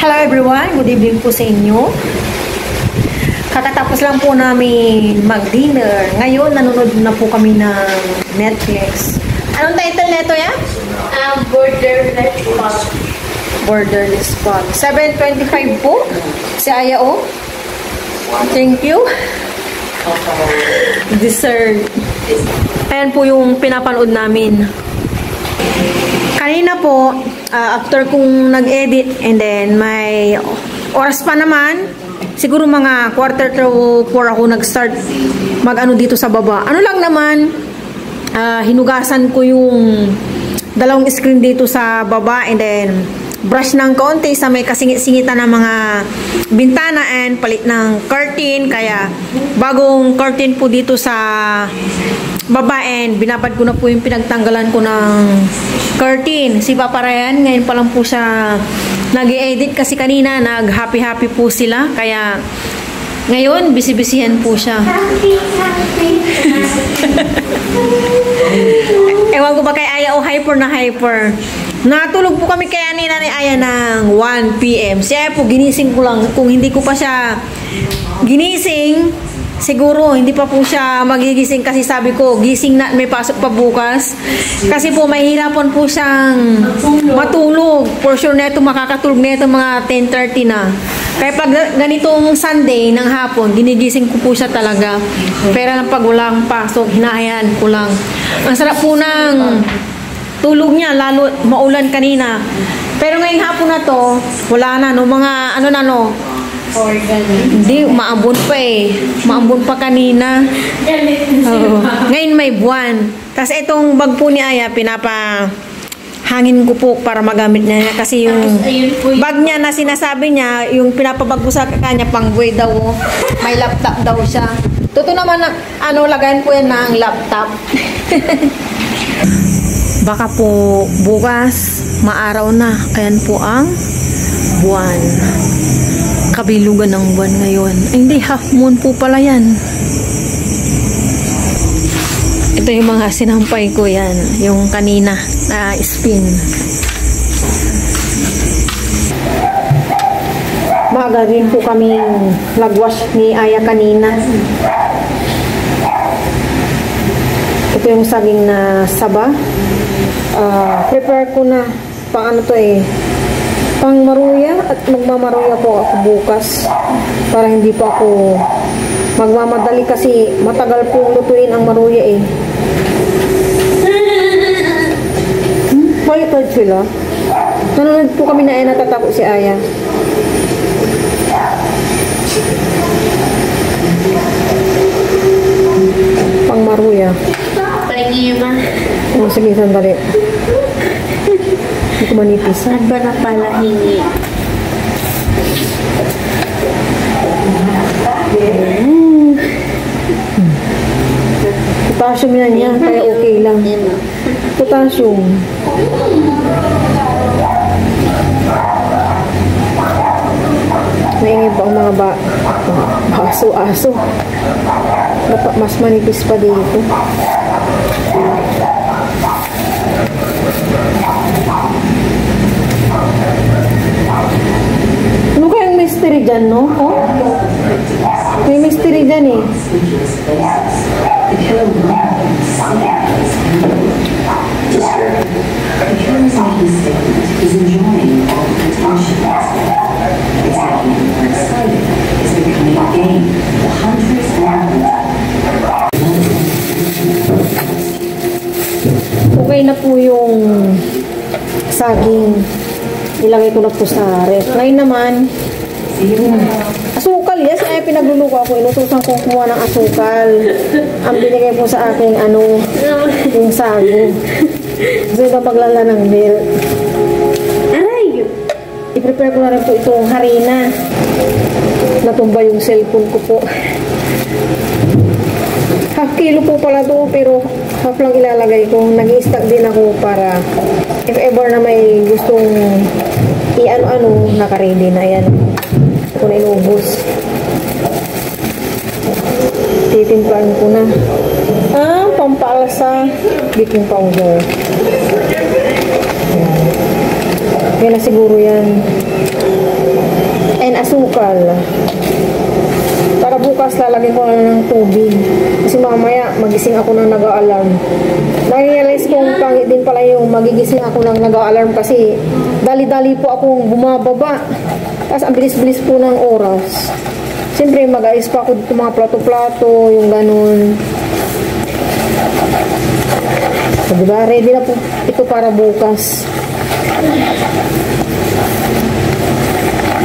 Hello everyone, good evening po sa inyo. Kakatapos lang po namin mag-dinner. Ngayon, nanonood na po kami ng Netflix. Anong title nito ya? Borderless Pop. Borderless Pop. 7:25 po. Si Aya o. Thank you. Dessert. Ayan po yung pinapanood namin. Kanina po, after kong nag-edit and then may oras pa naman, siguro mga 3:45 ako nag-start mag-ano dito sa baba. Ano lang naman, hinugasan ko yung dalawang screen dito sa baba and then brush ng konti sa may kasingit-singitan ng mga bintana and palit ng curtain. Kaya bagong curtain po dito sa baba and binabad ko na po yung pinagtanggalan ko ng curtain. Si Papa Ryan, ngayon pa lang po siya nag-i-edit kasi kanina nag-happy-happy po sila. Kaya ngayon, busy-busyhan po siya. Ewan ko ba kay Aya o hyper na hyper. Natulog po kami kaya ni Aya ng 1 PM. Siya po, ginising ko lang. Kung hindi ko pa siya ginising, siguro hindi pa po siya magigising kasi sabi ko, gising na, may pasok pa bukas. Kasi po, mahirapan po siyang matulog. For sure na ito, makakatulog na ito mga 10:30 na. Kaya pag ganitong Sunday ng hapon, ginigising ko po siya talaga. Pero lang pag walang pasok, hinahayaan ko lang. Ang sarap po ng tulog niya, lalo maulan kanina. Pero ngayong hapon na to, wala na, no? Mga ano na, no? Hindi, maambon pa eh. Maambon pa kanina. Ngayon may buwan. Tapos itong bag po ni Aya, hangin ko po para magamit niya. Kasi yung bag niya na sinasabi niya, yung pinapabag ko sa kanya, pang buhay daw. May laptop daw siya. Totoo naman na, lagayan po yan ng laptop. Baka po bukas, maaraw na. Ayan po ang buwan. Kabilugan ng buwan ngayon. Ay, hindi, half moon po pala yan. Ito yung mga sinampay ko yan. Yung kanina na spin. Maaga rin po kami lagwas ni Aya kanina. Ito yung saging na saba. Prepare ko na pang ano to eh, pang maruya, at magmamaruya po ako bukas para hindi pa ako magmamadali kasi matagal po lutuin ang maruya eh. Baliktad sila. Nanonood po kami na natatakot si Aya. Pang maruya. Pahingi ba? Oh, sige, sandali. Hindi ko manipis. Saan ba na pala hingi? Potassium yan niya, kaya okay lang. Potassium. Naingay pa ang mga aso. Dapat mas manipis pa dito. Ano kayang mystery dyan, no? Oh? May mystery dyan eh. Okay na po yung saging. Ilagay ko na po sa ref. Ngayon naman, asukal. Yes, ay pinagluluko ako. Inutusan ko kumuha ng asukal. Ang binigay po sa aking yung saging. Gusto ito paglala ng milk. Aray! I-prepare ko na rin po itong harina. Natumba yung cellphone ko po. Half kilo po pala to, pero half lang ilalagay ko. Nag-i-stack din ako para if ever na may gustong i-ano-ano, naka-ready na yan. Ito na inubos. Titimplahan ko na. pampalasa baking powder. Okay na siguro yan. And asukal. Para bukas lalagyan ko na ng tubig. Kasi mamaya magising ako ng nag-a-alarm. Na-realize kong pangit din pala yung magigising ako ng nag-a-alarm kasi dali-dali po akong bumababa. Tapos ang bilis-bilis po ng oras. Siyempre mag-ayos pa ako dito mga plato-plato, yung ganun. So, diba? Ready na po ito para bukas.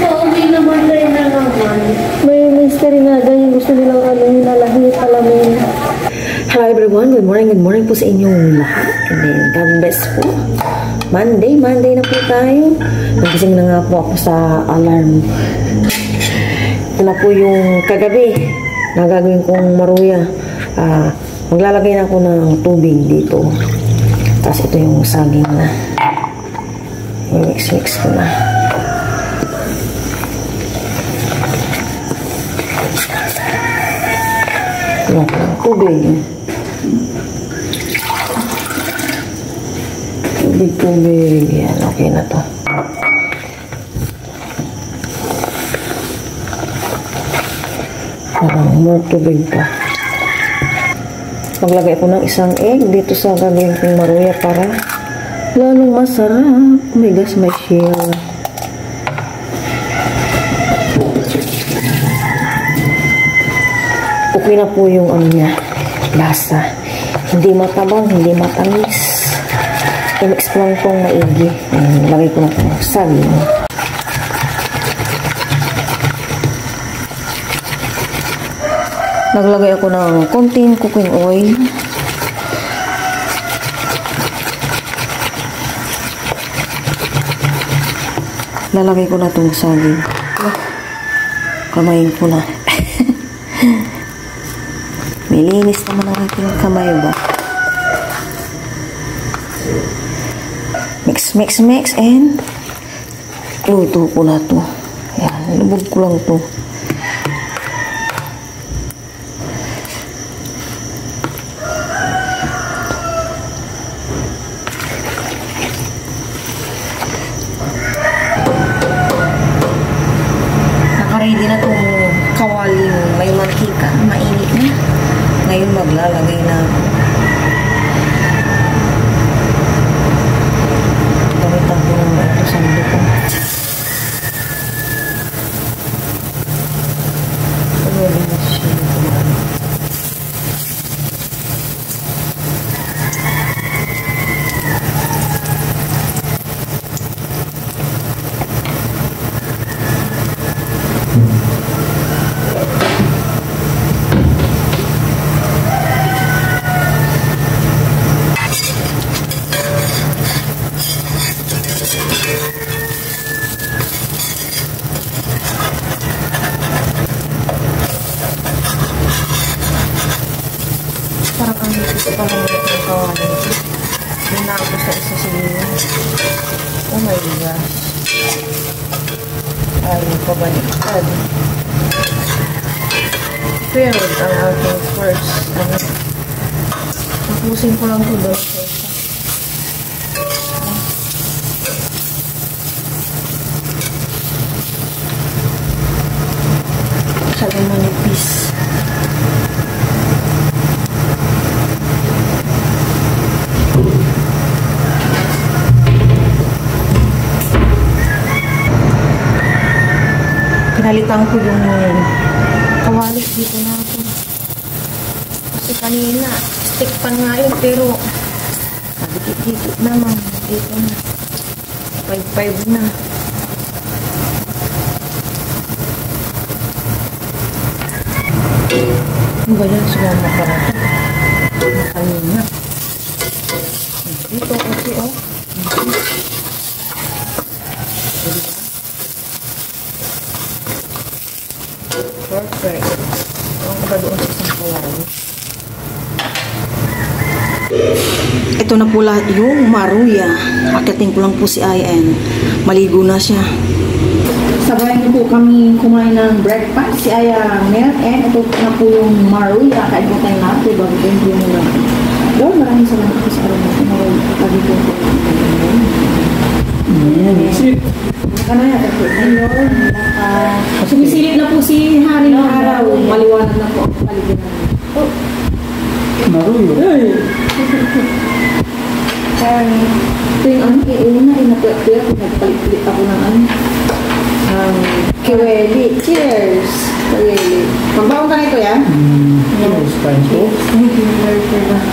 Okay naman tayo na naman. May mystery na ganyan. Gusto nilang hinalahit, alamin. Hello everyone. Good morning po sa inyong lahat. And then, God bless po. Monday na po tayo. Nagising na nga po ako sa alarm. Ito na po yung kagabi na gagawin kong maruya. Maglalagay na ako ng tubig dito. Tapos ito yung saging na. Mix ko na. Ito na tubig. Tubig. Yan, okay na to. Parang more tubig pa. Maglagay ko ng isang egg dito sa gagawin kong maruya para lalong masarap. Oh my gosh, may shell. Okay na po yung ano niya, lasa. Hindi matabang, hindi matamis. I-mix ko lang itong maigi. Lagay ko na itong saging. Naglagay ako ng konting cooking oil. Lalagay ko na itong saging. Kamayin ko na. May linis naman ang aking kamay ba? Mix and luto ko na ito. Ayan, lubog ko lang ito. Naka-ready na itong kawaling may mantika. Mainit na. Ngayon maglalagay na ako. Gamitan ko naman ito sa mundo ko. Pwede na siya kumaan. Parang ang dito pa lang yung kawalan. Doon na ako sa isa siguro. Oh my gosh. Ayaw pa baliktad. Pero ang aking first, tapusin ko lang ito doon sa isa. Masyadong manipis. Pinalitan ko yung kawali dito na ako. Kasi kanina, stick pa nga yun, pero dikit-dikit naman. Dito na. 5-5 na. Ano ba yan? Sumama pa rin. Kanina. Dito kasi, oh. Perfect. Ang ba doon sa isang kawali? Ito na po lahat yung maruya. Akitin ko lang po si Ayan. Maligo na siya. Sabayan niyo po kami kumain ng breakfast. Si Aya milk and ito na po yung maruya. Kain po tayo natin bago po yung natin. Well, maraming salamat po sa araw natin. Pag-ito po. Sweet. Ano yan? Sumisilip na po si Haring Araw. Maliwanag na po ang paligiran. Maruyo. Ito yung ano, una, inapit-pit, nagpalit-palit ako ng ano. Kiweli. Cheers! Kiweli. Pagbaon ka na ito yan? Cheers, kain po.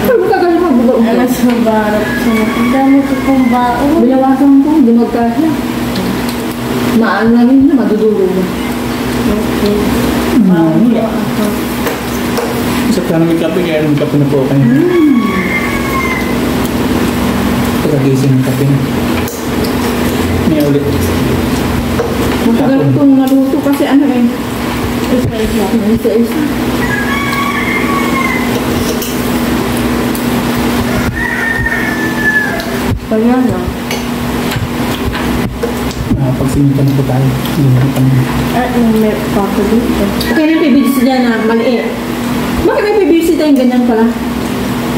Pero magkagal mo, bubaon ka. Alas ng barap. Ang dami ko pong baon. Binawasan ko, hindi magkasya. Maano lang yun na, madudulog. Okay. Iya. Sa plano may kape, kaya may kape na po kayo. Pagkagising ng kape na. May ulit. Matagal itong naluto kasi ano eh. Isa-isa. Kaya lang. Pagsimita na po tayo. At may pako dito. Okay na yung PVC dyan na maliit. Bakit may PVC tayong ganyan pala?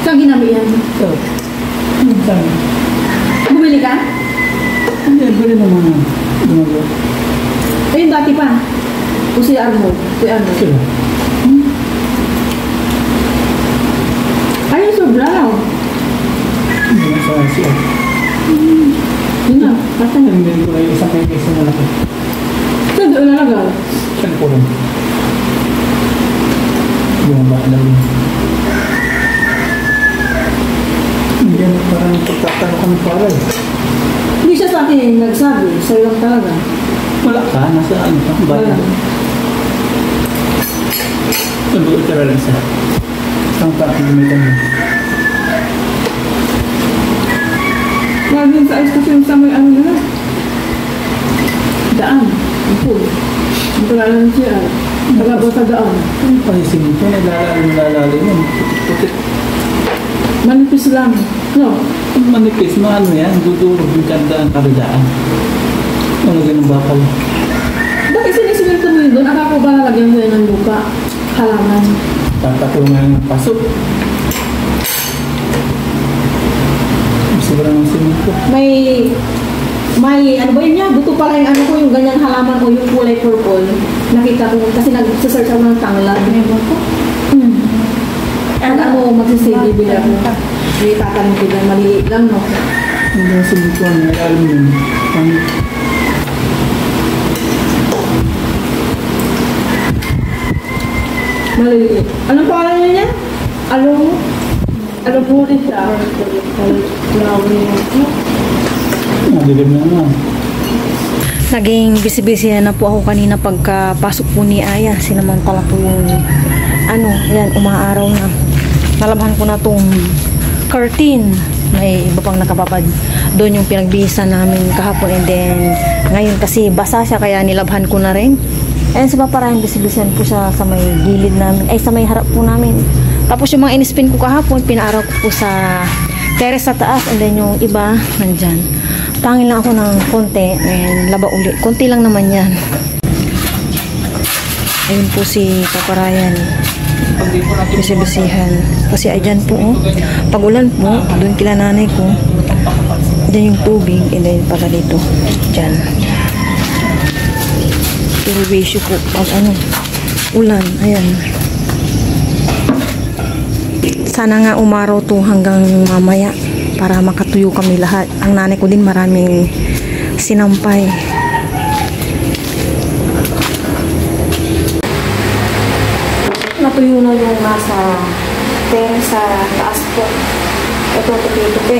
Saan ginamit yan? So, saan? Bumili ka? Hindi, bili naman. Gumagawa. Ayun dati pa. O si Arnold. Si Arnold. Sila. Ayun, sobra raw. Hindi na sa siya. Yun na. Basta na. Hindi ko na yung isang kaysa na laki. Saan doon nalagaw? Saan po rin? Yung baalaw yun. Hindi na parang pagkakano kami para eh. Hindi siya sa akin nagsabi. Sa'yo lang talaga. Wala ka, nasa ano pa, Wala. bayan. Sabi ko lang sa isang parang gamitan mo. Laging sa ayos kasi yung sa may ano na. Daan. Ang pool. Ang talalang siya. Nagabot sa daan. Ano pa yung simito? Naglalalalim yun. Putik. Manipis lang. No? Ang manipis, maano yan? Dudurog yung kandaan, karidaan. Ano ganun bakal? Bakit sinisiminto mo yun doon? Akala ko ba lalagyan mo yun ng lupa? Halaman. Tatatungan ng pasok. Sobrang ng simito. May ano ba yun niya? Buto pala yung ano ko, yung ganyang halaman o yung kulay purple. Nakita ko kasi nag-search ako ng tanglad. May buto. Pag ano, magsisili bila ko. May tatanim ko dyan, maliit lang, no? Hindi ang simito, may alam yun. Maliliit. Anong pangalan niya? Alo? Alo po rin siya. Nadilim na naman. Naging busy-busy na po ako kanina pagkapasok po ni Aya. Sinamantala po yung yan, umaaraw na. Nalabhan ko na tong curtain. May iba pang nakababad. Doon yung pinagbihisan namin kahapon, and then ngayon kasi basa siya kaya nilabhan ko na rin. And sa paparayan, busy-busyan po siya sa may gilid namin, sa may harap po namin. Tapos yung mga inispin ko kahapon, pinaaraw ko po sa terrace sa taas, and then yung iba nandyan. Tangin lang ako ng konti and laba ulit. Konti lang naman yan. Ayun po si Paparayan. Bisi-bisihan. Kasi ay dyan po, pag ulan po, doon kila nanay ko. Dyan yung tubig, and then pala dito. Dyan. Pero issue po, pag ulan, ayan. Sana nga umaraw to hanggang mamaya para makatuyo kami lahat. Ang nanay ko din maraming sinampay. Natuyo na yung nasa terrace sa taas po. Ito, tupi-tupi.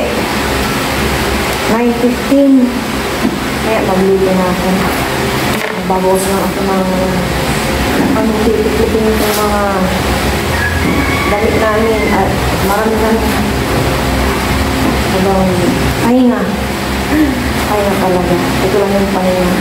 9:15. Kaya magluluto na ako. Babawas na ako ng tupi-tupi ng mga damit namin at marami namin habang pahinga talaga. Ito lang yung pahinga.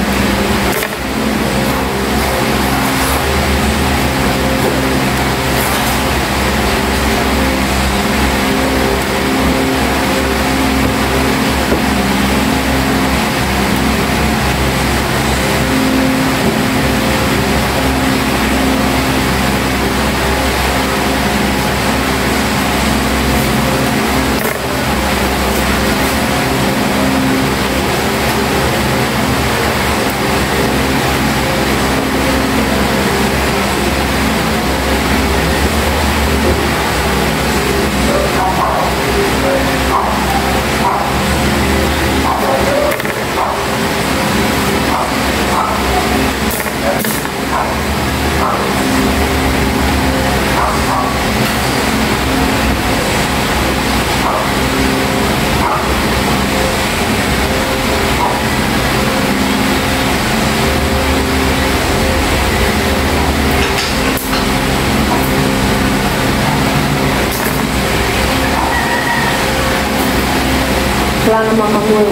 Wala namang amoy.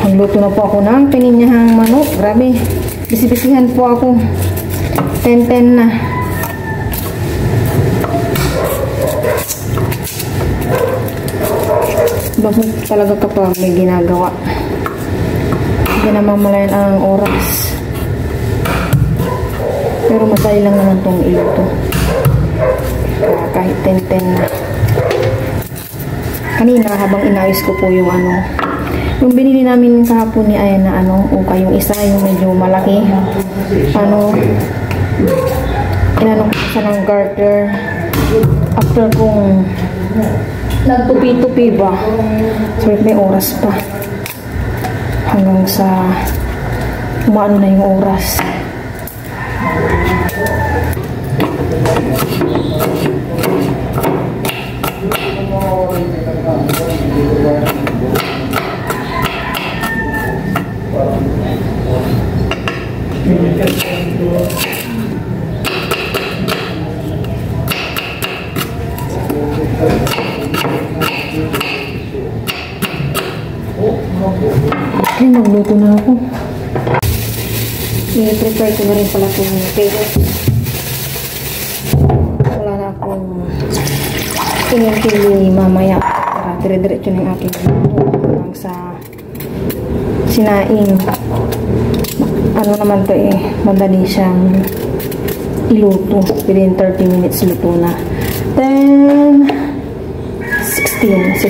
Nagluto na po ako ng pininyahang manok. Grabe. Bisibisihan po ako. 10-10 na. Bakit talaga kapag may ginagawa? Hindi namamalayan ang oras. Pero madali lang naman itong iluto. Kahit 10-10 na. Kanina habang inayos ko po yung yung binili namin kahapon ni Ayan na ukay, yung isa yung medyo malaki. Inanong ko siya ng garter. After kong nagtupi-tupi ba, so may oras pa hanggang sa umaano na yung oras. Okay, magluto na ako. I-prepare ko na rin pala itong pero wala na akong pinipili mamaya para dire-diretso ng aking luto hanggang sa sinaing. Naman to madali siyang iluto. Within 30 minutes luto na. 10, 16, 17.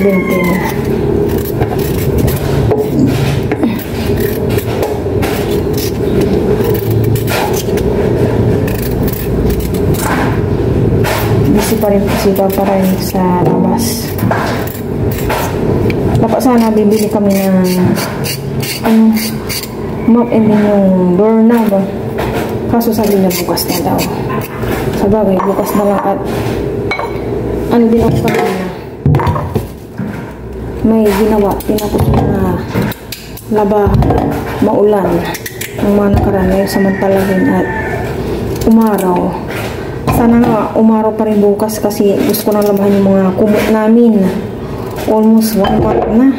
Busy pa rin si Papa rin sa labas. Dapat sana bibili kami ng mop and then yung doorknob. Kaso sabi niya bukas na daw. Sabagay, bukas na lang at din ako kanina. May ginawa. Tinapos na laba, maulan ng mga nakaraan ngayon samantalahin at umaraw. Sana nga umaraw pa rin bukas kasi gusto ko nang labahan yung mga kumot namin. Almost 1 month na.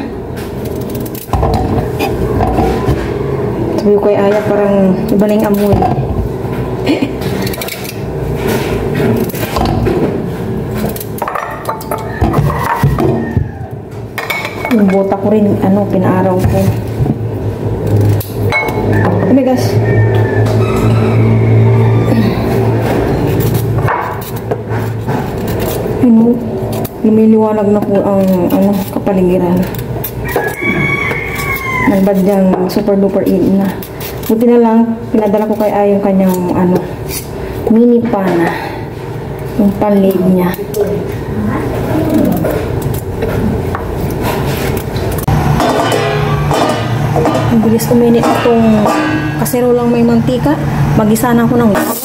Sabi ko kay Aya parang iba na yung amoy. Yung bota ko rin, pinaaraw ko. Ano guys? Lumiliwanag na po ang kapaligiran. Nagbadyang super duper in na. Buti na lang, pinadala ko kay Ay yung kanyang mini pan. Yung panlid niya. Ang bilis uminit itong kaserolang may mantika. Magisa na ako ng bawang.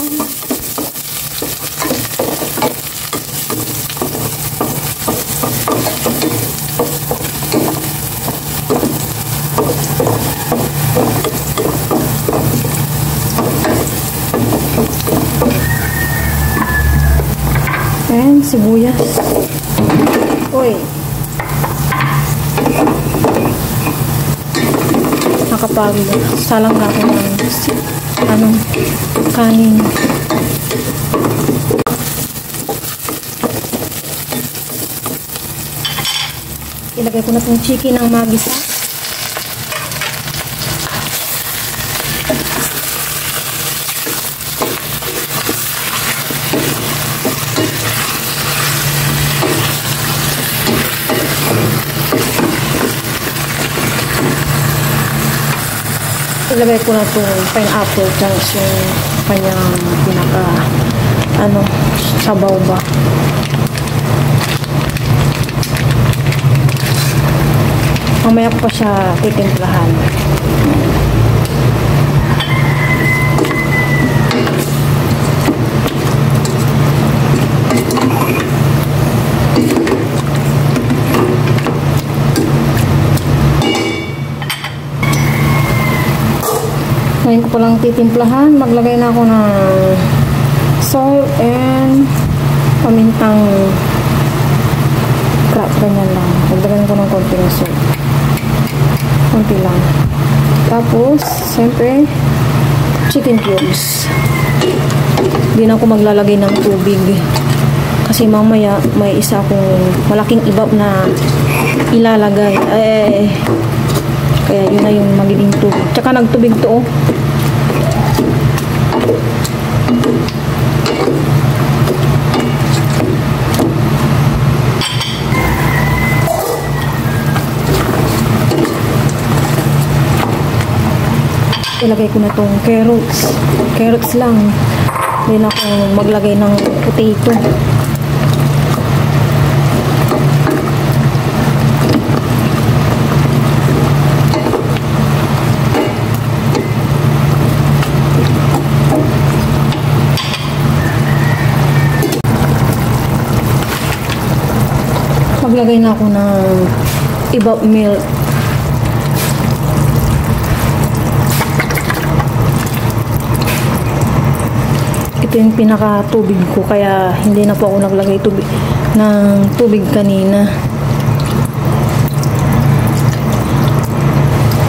And sibuyas. Uy. Nakapagod. Salang na ako ng kanin. Ilagay ko na itong chicken ng magisa. Ilagay ko na itong pineapple tapos yung kanyang pinaka sabaw ba. Mamaya ko pa siya titimplahan. Ngayon ko palang titimplahan. Maglagay na ako ng salt and pamintang Ganyan lang. Dagdagan ko ng konting salt. Konti lang. Tapos, siyempre, chicken cubes. Hindi na ako maglalagay ng tubig. Kasi mamaya, may isa akong malaking ibab na ilalagay. Kaya yun na yung magiging tubig. Tsaka nagtubig to, oh. Ilagay ko na tong carrots. Carrots lang. Hindi na ako maglagay ng potato. Maglagay na ako ng ibab milk. Ito yung pinaka-tubig ko, kaya hindi na po ako naglagay ng tubig kanina.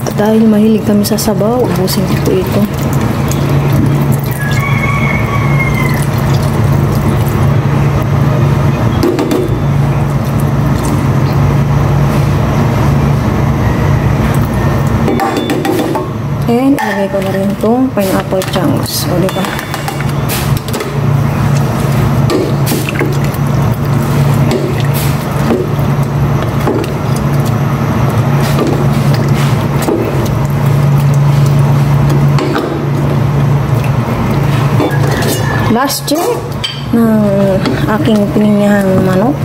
At dahil mahilig kami sa sabaw, ubusin ko po ito. And ilagay ko na rin itong pineapple chunks. O, diba? Last check ng aking pininyahang manok.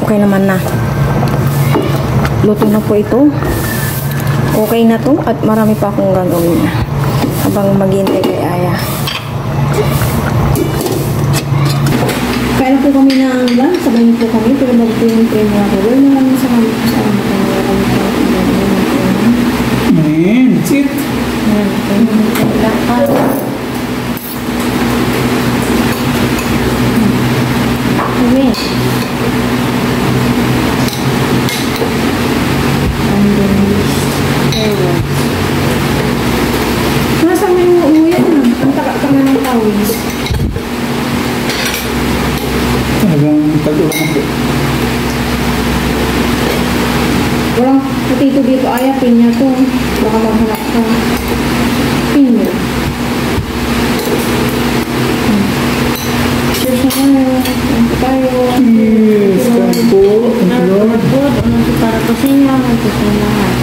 Okay naman na. Luto na po ito. Okay na to at marami pa akong gagawin habang maghintay kay Aya. Kaya po kami ng lunch. Sabayin po kami. Pero mag-po yung premium ako. Wala naman sa kami po sa kami. Man, that's it. Nasa may umuyan na. Ang taka-taka ng tawis. Talagang tag-ulan ako. Walang potato dito. Aya, pinya to. Baka maghanap ka. Pinya. Cheers na tayo. Ano tayo? Yes, kain po. Thank you, Lord. Ano si para ko sa inyo, ano si sa lahat.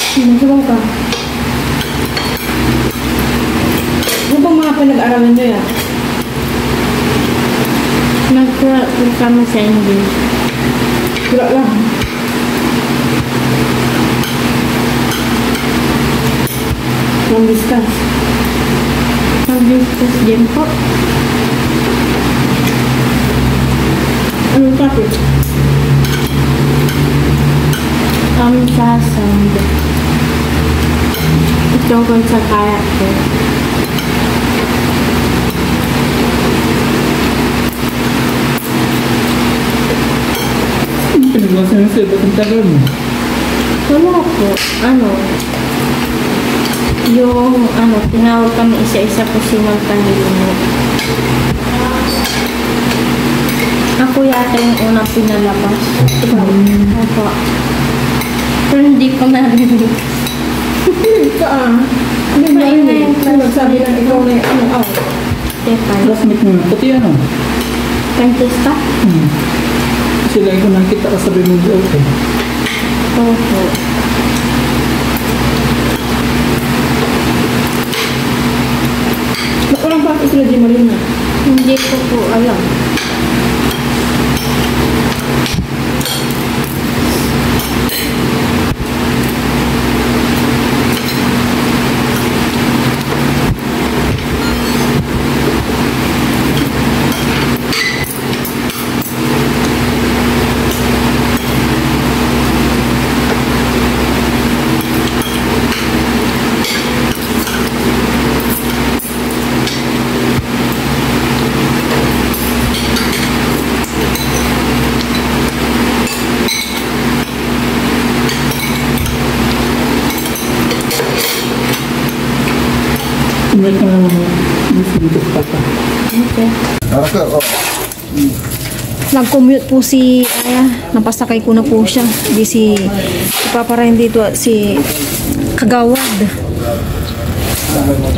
Sinasubaw ka. Ano bang mga pinag-aralan nyo yan? Nagkama sa English. Wala lang. Long-distance. Nag-discuss din po. Anong topic? Sa sound. Tungkol sa character. Pinaglasan na sa'yo, ba't ang tagal mo? Wala po. Tinawag kami isa-isa po sinaltahin mo. Ako yata yung unang pinalabas. Ako. Pero hindi ko narinig. Hindi ba yun eh? Nagsabi lang ikaw na yung Stefan. Classmate mo, pati ano? Kantista? Kasi lagi ko nakita ka sa Bimog Open. Opo. Walang bakit sila di malina. Hindi ko po alam. Ingat ka naman dito sa papa. Nag-commute po si Aya. Napasakay ko na po siya. Di si Papa Ryan dito at si Kagawad.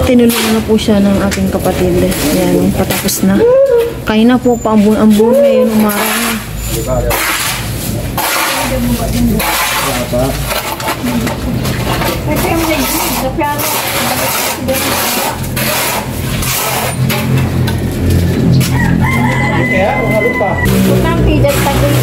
Tinulungan na po siya ng aking kapatid. Yan, patapos na. Kaya na po, paambun-ambun ngayon, umaraw na. Kaya, mahalo pa. Utang pidat tagoy